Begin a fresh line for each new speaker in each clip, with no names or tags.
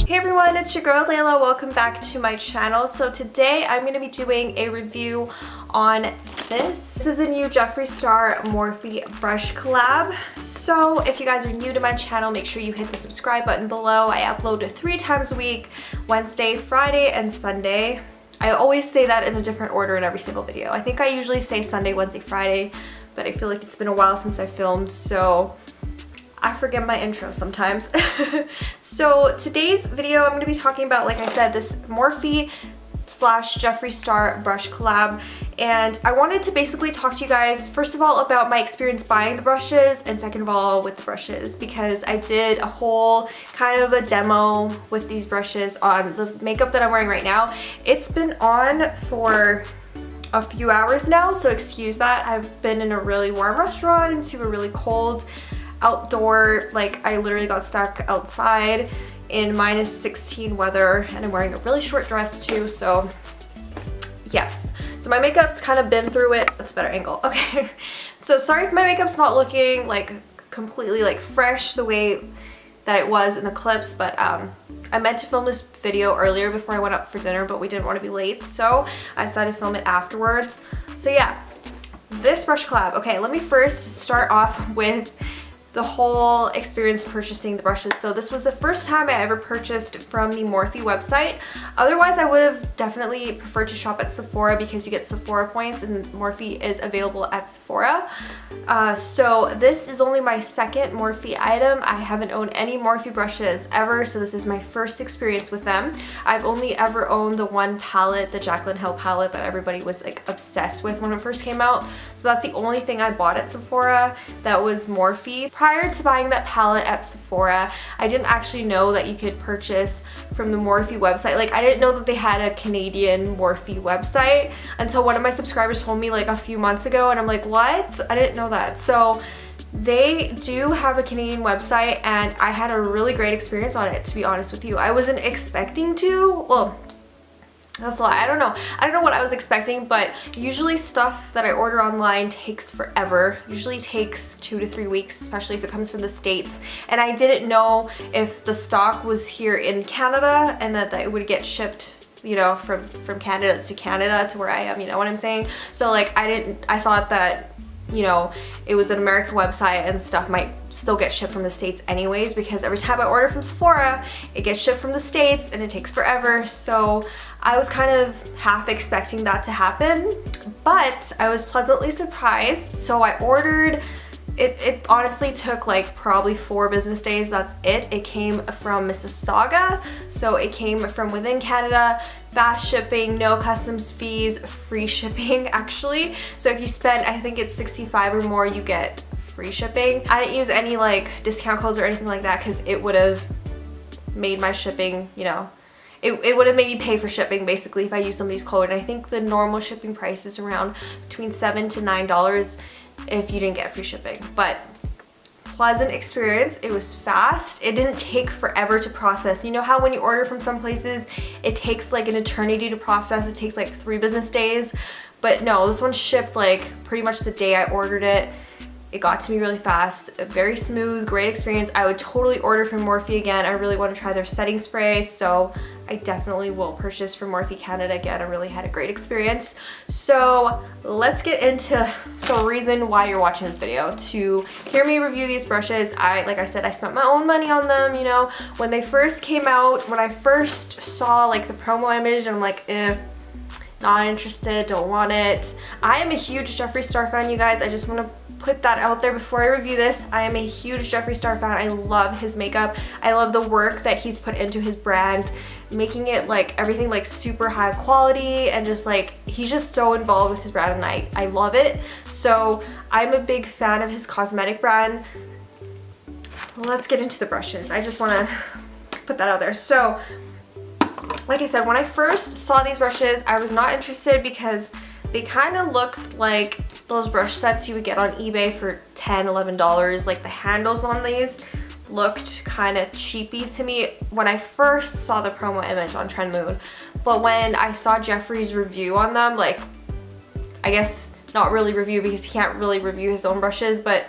Hey everyone, it's your girl Layla. Welcome back to my channel. So today I'm going to be doing a review on this. This is the new Jeffree Star Morphe brush collab. So if you guys are new to my channel, make sure you hit the subscribe button below. I upload 3 times a week, Wednesday, Friday, and Sunday. I always say that in a different order in every single video. I think I usually say Sunday, Wednesday, Friday, but I feel like it's been a while since I filmed, so I forget my intro sometimes. So today's video I'm going to be talking about, like I said, this Morphe slash Jeffree Star brush collab, and I wanted to basically talk to you guys first of all about my experience buying the brushes, and second of all with the brushes, because I did a whole kind of a demo with these brushes on the makeup that I'm wearing right now. It's been on for a few hours now, so excuse that. I've been in a really warm restaurant into a really cold outdoor, like I literally got stuck outside in -16 weather, and I'm wearing a really short dress too, so yes. So my makeup's kind of been through it. That's a better angle. Okay. So sorry if my makeup's not looking like completely like fresh the way that it was in the clips, but I meant to film this video earlier before I went out for dinner, but we didn't want to be late, so I decided to film it afterwards. So yeah, this brush collab. Okay, let me first start off with the whole experience purchasing the brushes. So this was the first time I ever purchased from the Morphe website. Otherwise, I would have definitely preferred to shop at Sephora because you get Sephora points, and Morphe is available at Sephora. So this is only my second Morphe item. I haven't owned any Morphe brushes ever, so this is my first experience with them. I've only ever owned the one palette, the Jaclyn Hill palette that everybody was like obsessed with when it first came out. So that's the only thing I bought at Sephora that was Morphe. Prior to buying that palette at Sephora, I didn't actually know that you could purchase from the Morphe website. Like, I didn't know that they had a Canadian Morphe website until one of my subscribers told me like a few months ago, and I'm like, what? I didn't know that. So they do have a Canadian website, and I had a really great experience on it, to be honest with you. I wasn't expecting to. Well, that's a lie. I don't know what I was expecting, but usually stuff that I order online takes forever. Usually takes 2 to 3 weeks, especially if it comes from the States. And I didn't know if the stock was here in Canada and that it would get shipped, you know, from Canada to where I am, you know what I'm saying? So like I thought that, you know, it was an American website and stuff might still get shipped from the States anyways, because every time I order from Sephora, it gets shipped from the States and it takes forever. So I was kind of half expecting that to happen, but I was pleasantly surprised. So I ordered, it honestly took like probably 4 business days. That's it. It came from Mississauga, so it came from within Canada. Fast shipping, no customs fees, free shipping actually. So if you spend, I think it's 65 or more, you get free shipping. I didn't use any like discount codes or anything like that because it would have made my shipping, you know, it would have made me pay for shipping basically if I used somebody's code. And I think the normal shipping price is around between $7 to $9 if you didn't get free shipping. But pleasant experience. It was fast. It didn't take forever to process. You know how when you order from some places, it takes like an eternity to process. It takes like 3 business days. But no, this one shipped like pretty much the day I ordered it. It got to me really fast. Very smooth, great experience. I would totally order from Morphe again. I really want to try their setting spray, so I definitely will purchase from Morphe Canada again. I really had a great experience. So let's get into the reason why you're watching this video, to hear me review these brushes. Like I said, I spent my own money on them, you know. When they first came out, when I first saw like the promo image, I'm like, not interested, don't want it. I am a huge Jeffree Star fan, you guys. I just want to put that out there before I review this. I am a huge Jeffree Star fan. I love his makeup. I love the work that he's put into his brand, making it like everything like super high quality, and just like he's just so involved with his brand, and I love it. So I'm a big fan of his cosmetic brand. Let's get into the brushes. I just want to put that out there. So like I said, when I first saw these brushes, I was not interested because they kind of looked like those brush sets you would get on eBay for $10, $11. Like the handles on these looked kind of cheapy to me when I first saw the promo image on Trend Moon. But when I saw Jeffree's review on them, like, I guess not really review because he can't really review his own brushes, but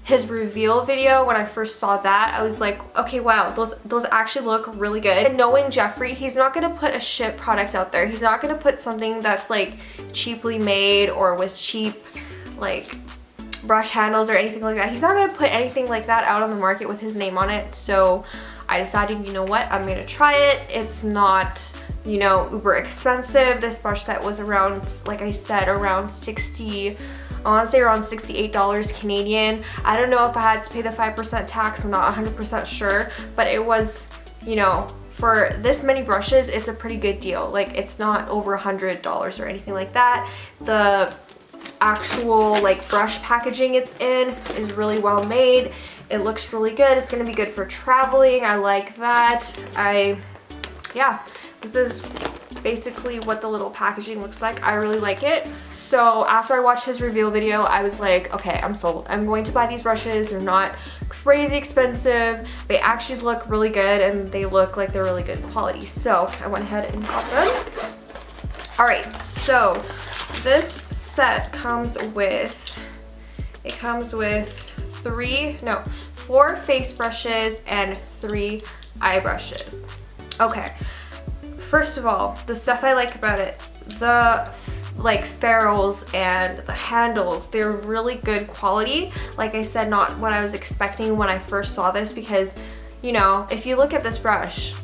his reveal video, when I first saw that, I was like, okay, wow, those actually look really good. And knowing Jeffree, he's not gonna put a shit product out there. He's not gonna put something that's like cheaply made or with cheap like brush handles or anything like that. He's not gonna put anything like that out on the market with his name on it. So I decided, you know what, I'm gonna try it. It's not, you know, uber expensive. This brush set was around, like I said, around 60, I want to say around $68 Canadian. I don't know if I had to pay the 5% tax, I'm not 100% sure, but it was, you know, for this many brushes, it's a pretty good deal. Like, it's not over $100 or anything like that. The actual like brush packaging it's in is really well made. It looks really good. It's gonna be good for traveling. I like that. Yeah, this is basically what the little packaging looks like. I really like it. So after I watched his reveal video, I was like, okay, I'm sold. I'm going to buy these brushes. They're not crazy expensive. They actually look really good and they look like they're really good quality. So I went ahead and got them. All right, so this set comes with, it comes with 4 face brushes and 3 eye brushes. Okay. First of all, the stuff I like about it, the like ferrules and the handles, they're really good quality. Like I said, not what I was expecting when I first saw this, because, you know, if you look at this brush,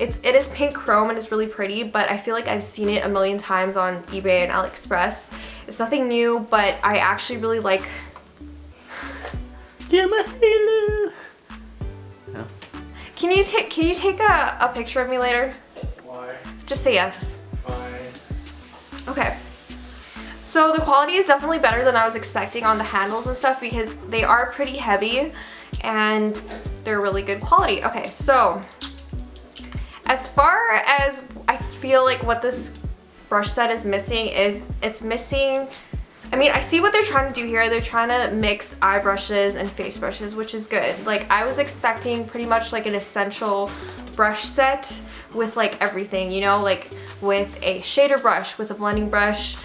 it is pink chrome and it's really pretty, but I feel like I've seen it a million times on eBay and AliExpress. It's nothing new, but I actually really like.
Yeah, my halo. No.
Can you take a picture of me later?
Why?
Just say yes.
Fine.
Okay. So the quality is definitely better than I was expecting on the handles and stuff, because they are pretty heavy and they're really good quality. Okay, so as far as I feel like what this brush set is missing is, it's missing, I mean, I see what they're trying to do here. They're trying to mix eye brushes and face brushes, which is good. Like, I was expecting pretty much like an essential brush set with like everything, you know, like with a shader brush, with a blending brush,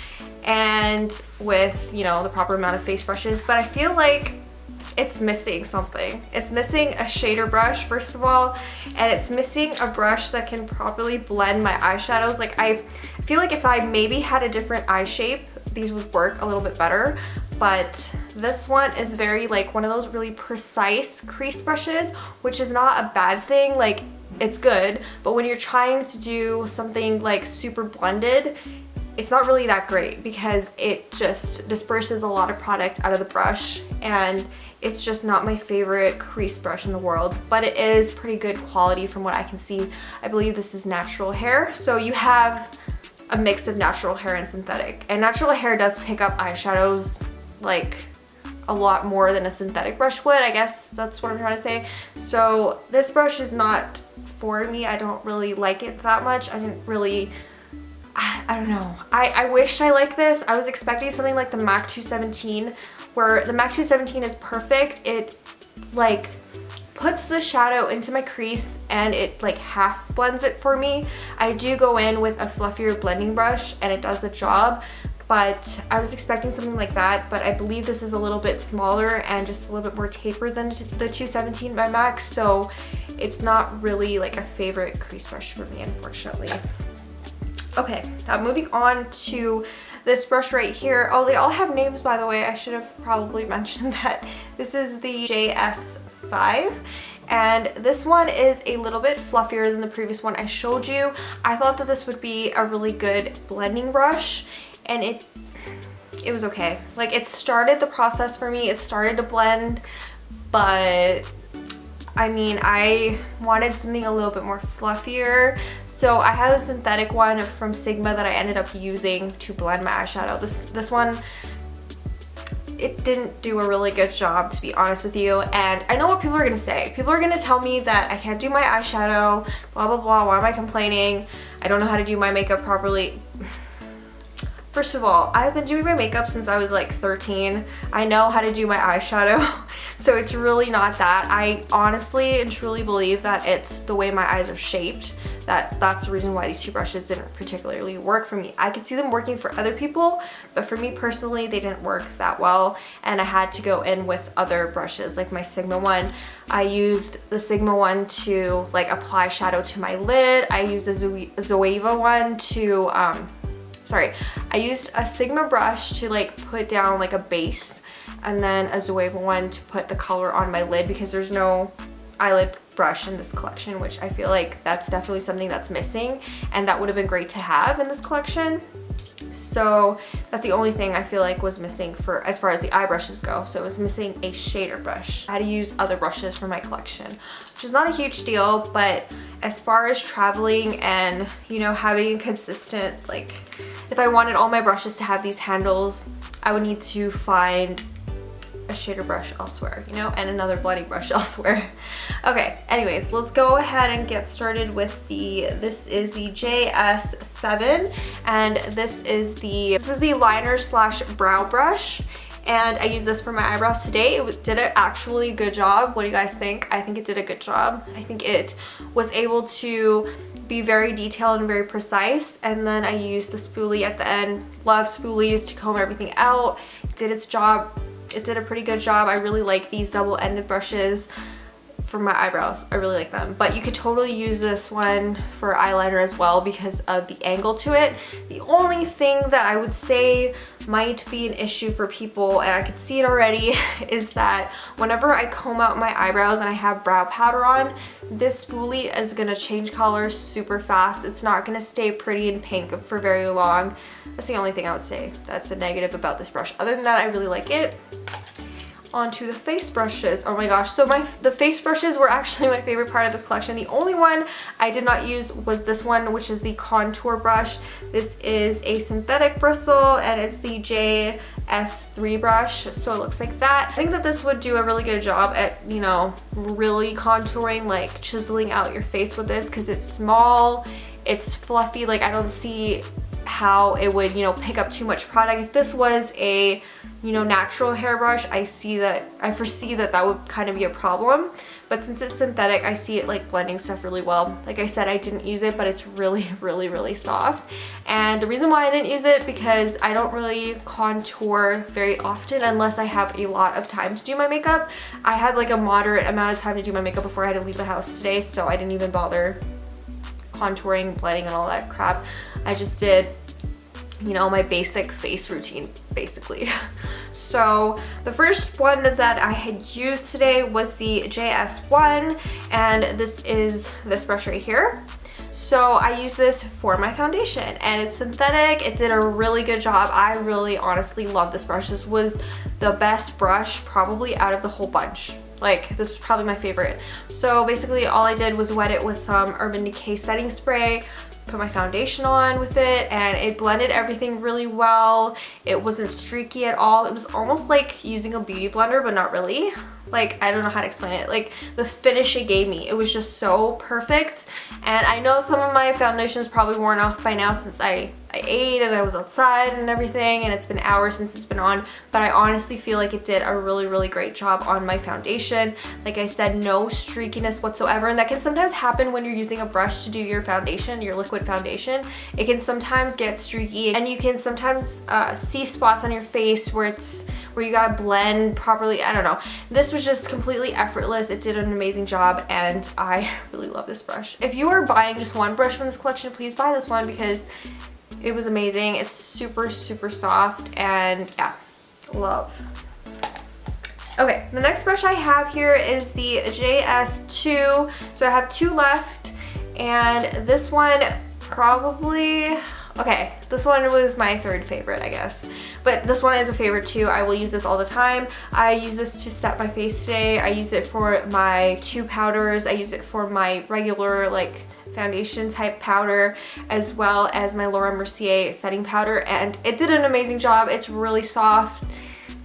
and with, you know, the proper amount of face brushes. But I feel like it's missing something. It's missing a shader brush, first of all, and it's missing a brush that can properly blend my eyeshadows. Like, I feel like if I maybe had a different eye shape, these would work a little bit better, but this one is very like one of those really precise crease brushes, which is not a bad thing. Like, it's good, but when you're trying to do something like super blended, it's not really that great, because it just disperses a lot of product out of the brush, and it's just not my favorite crease brush in the world, but it is pretty good quality from what I can see. I believe this is natural hair, so you have a mix of natural hair and synthetic, and natural hair does pick up eyeshadows like a lot more than a synthetic brush would. I guess that's what I'm trying to say. So this brush is not for me. I don't really like it that much. I didn't really, I don't know. I wish I liked this. I was expecting something like the MAC 217, where the MAC 217 is perfect. It like puts the shadow into my crease and it like half blends it for me. I do go in with a fluffier blending brush and it does the job, but I was expecting something like that. But I believe this is a little bit smaller and just a little bit more tapered than the 217 by MAC, so it's not really like a favorite crease brush for me, unfortunately. Okay, now moving on to this brush right here. Oh, they all have names, by the way. I should have probably mentioned that. This is the JS5, and this one is a little bit fluffier than the previous one I showed you. I thought that this would be a really good blending brush, and it was okay. Like, it started the process for me. It started to blend, but I mean, I wanted something a little bit more fluffier. So I have a synthetic one from Sigma that I ended up using to blend my eyeshadow. This one, it didn't do a really good job, to be honest with you. And I know what people are gonna say. People are gonna tell me that I can't do my eyeshadow, blah, blah, blah. Why am I complaining? I don't know how to do my makeup properly. First of all, I've been doing my makeup since I was like 13. I know how to do my eyeshadow. So it's really not that. I honestly and truly believe that it's the way my eyes are shaped. That's the reason why these two brushes didn't particularly work for me. I could see them working for other people, but for me personally, they didn't work that well, and I had to go in with other brushes, like my Sigma one. I used the Sigma one to like apply shadow to my lid. I used the Zoeva one to, I used a Sigma brush to like put down like a base, and then a Zoeva one to put the color on my lid because there's no eyelid brush in this collection, which I feel like that's definitely something that's missing, and that would have been great to have in this collection. So that's the only thing I feel like was missing for as far as the eye brushes go. So it was missing a shader brush. I had to use other brushes for my collection, which is not a huge deal, but as far as traveling and, you know, having a consistent, like if I wanted all my brushes to have these handles, I would need to find a shader brush elsewhere, you know, and another blending brush elsewhere. Okay, anyways, let's go ahead and get started with this is the JS7, and this is the liner slash brow brush, and I use this for my eyebrows today. Did an actually good job. What do you guys think? I think it did a good job. I think it was able to be very detailed and very precise, and then I used the spoolie at the end. Love spoolies to comb everything out. It did its job. It did a pretty good job. I really like these double-ended brushes for my eyebrows. I really like them. But you could totally use this one for eyeliner as well because of the angle to it. The only thing that I would say might be an issue for people, and I could see it already, is that whenever I comb out my eyebrows and I have brow powder on, this spoolie is gonna change colors super fast. It's not gonna stay pretty and pink for very long. That's the only thing I would say that's a negative about this brush. Other than that, I really like it. Onto the face brushes. Oh my gosh, so the face brushes were actually my favorite part of this collection. The only one I did not use was this one, which is the contour brush. This is a synthetic bristle, and it's the JS3 brush, so it looks like that. I think that this would do a really good job at, you know, really contouring, like chiseling out your face with this, because it's small, it's fluffy. Like, I don't see how it would, you know, pick up too much product. If this was a, you know, natural hairbrush, I foresee that that would kind of be a problem. But since it's synthetic, I see it like blending stuff really well. Like I said, I didn't use it, but it's really, really, really soft. And the reason why I didn't use it, because I don't really contour very often unless I have a lot of time to do my makeup. I had like a moderate amount of time to do my makeup before I had to leave the house today, so I didn't even bother contouring, blending, and all that crap. I just did, you know, my basic face routine, basically. So the first one that I had used today was the JS1, and this is this brush right here. So I use this for my foundation, and it's synthetic. It did a really good job. I really honestly love this brush. This was the best brush probably out of the whole bunch. Like, this was probably my favorite. So basically all I did was wet it with some Urban Decay setting spray, put my foundation on with it, and it blended everything really well. It wasn't streaky at all. It was almost like using a beauty blender, but not really. Like, I don't know how to explain it. Like, the finish it gave me, it was just so perfect. And I know some of my foundation is probably worn off by now since I ate and I was outside and everything, and it's been hours since it's been on, but I honestly feel like it did a really, really great job on my foundation. Like I said, no streakiness whatsoever, and that can sometimes happen when you're using a brush to do your foundation, your liquid foundation. It can sometimes get streaky, and you can sometimes see spots on your face where you gotta blend properly. I don't know. This was just completely effortless. It did an amazing job, and I really love this brush. If you are buying just one brush from this collection, please buy this one because it was amazing. It's super, super soft, and yeah, love. Okay, the next brush I have here is the JS2. So I have two left, and this one probably, okay, this one was my third favorite, I guess. But this one is a favorite too. I will use this all the time. I use this to set my face today. I use it for my two powders. I use it for my regular, like, foundation type powder, as well as my Laura Mercier setting powder, and it did an amazing job. It's really soft,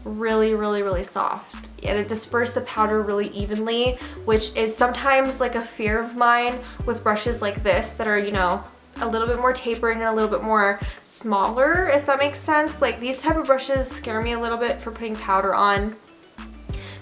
really, really, really soft, and it dispersed the powder really evenly, which is sometimes like a fear of mine with brushes like this that are, you know, a little bit more tapered and a little bit more smaller, if that makes sense. Like, these type of brushes scare me a little bit for putting powder on,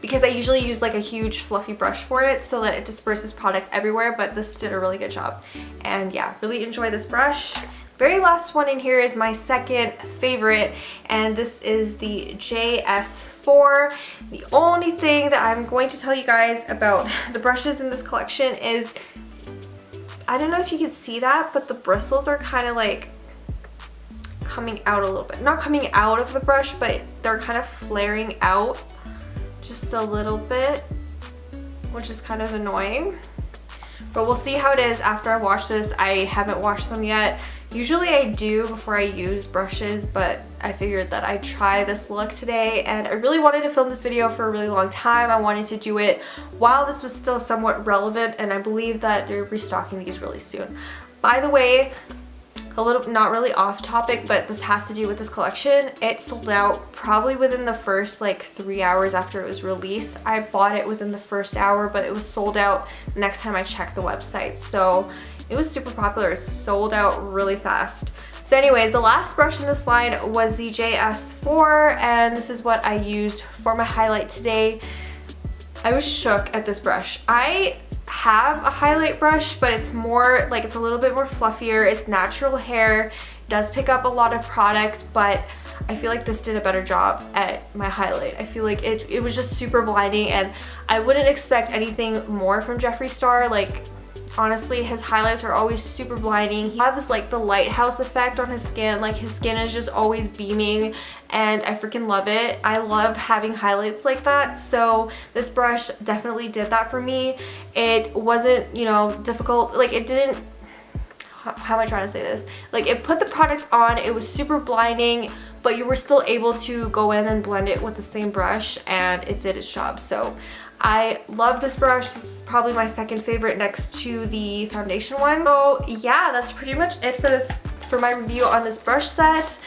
because because I usually use like a huge fluffy brush for it so that it disperses products everywhere, but this did a really good job. And yeah, really enjoy this brush. Very last one in here is my second favorite, and this is the JS4. The only thing that I'm going to tell you guys about the brushes in this collection is, I don't know if you can see that, but the bristles are kind of like coming out a little bit. Not coming out of the brush, but they're kind of flaring out just a little bit, which is kind of annoying. But we'll see how it is after I wash this. I haven't washed them yet. Usually I do before I use brushes, but I figured that I'd try this look today, and I really wanted to film this video for a really long time. I wanted to do it while this was still somewhat relevant, and I believe that they're restocking these really soon. By the way, a little, not really off topic, but this has to do with this collection. It sold out probably within the first like 3 hours after it was released. I bought it within the first hour, but it was sold out the next time I checked the website. So it was super popular. It sold out really fast. So anyways, the last brush in this line was the JS4, and this is what I used for my highlight today. I was shook at this brush. I have a highlight brush, but it's more like, it's a little bit more fluffier. It's natural hair, does pick up a lot of product, but I feel like this did a better job at my highlight. I feel like it was just super blinding, and I wouldn't expect anything more from Jeffree Star. Like, honestly, his highlights are always super blinding. He has like the lighthouse effect on his skin. Like, his skin is just always beaming, and I freaking love it. I love having highlights like that. So this brush definitely did that for me. It wasn't, you know, difficult. Like, it didn't, how am I trying to say this? Like, it put the product on, it was super blinding, but you were still able to go in and blend it with the same brush, and it did its job. So I love this brush. This is probably my second favorite next to the foundation one. So yeah, that's pretty much it for my review on this brush set.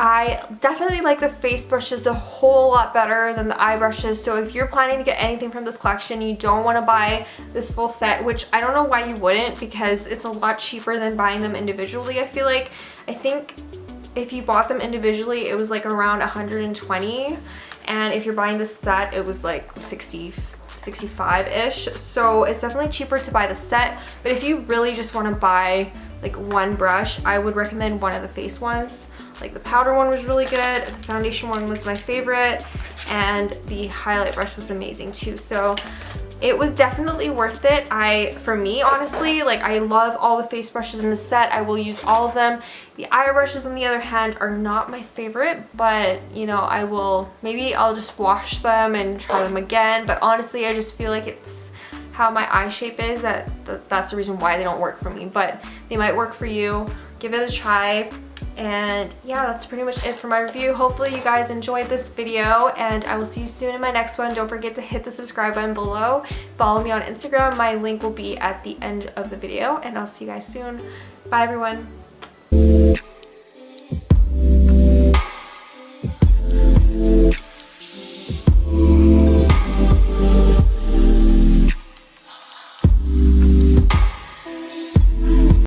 I definitely like the face brushes a whole lot better than the eye brushes. So if you're planning to get anything from this collection, you don't want to buy this full set, which I don't know why you wouldn't, because it's a lot cheaper than buying them individually. I feel like, I think if you bought them individually, it was like around 120, and if you're buying this set, it was like 65-ish. So it's definitely cheaper to buy the set. But if you really just want to buy like one brush, I would recommend one of the face ones. Like, the powder one was really good, the foundation one was my favorite, and the highlight brush was amazing too. So it was definitely worth it. For me, honestly, like, I love all the face brushes in the set. I will use all of them. The eye brushes, on the other hand, are not my favorite, but you know, maybe I'll just wash them and try them again. But honestly, I just feel like it's how my eye shape is, that's the reason why they don't work for me, but they might work for you. Give it a try. And yeah, that's pretty much it for my review. Hopefully you guys enjoyed this video, and I will see you soon in my next one. Don't forget to hit the subscribe button below. Follow me on Instagram. My link will be at the end of the video, and I'll see you guys soon. Bye everyone.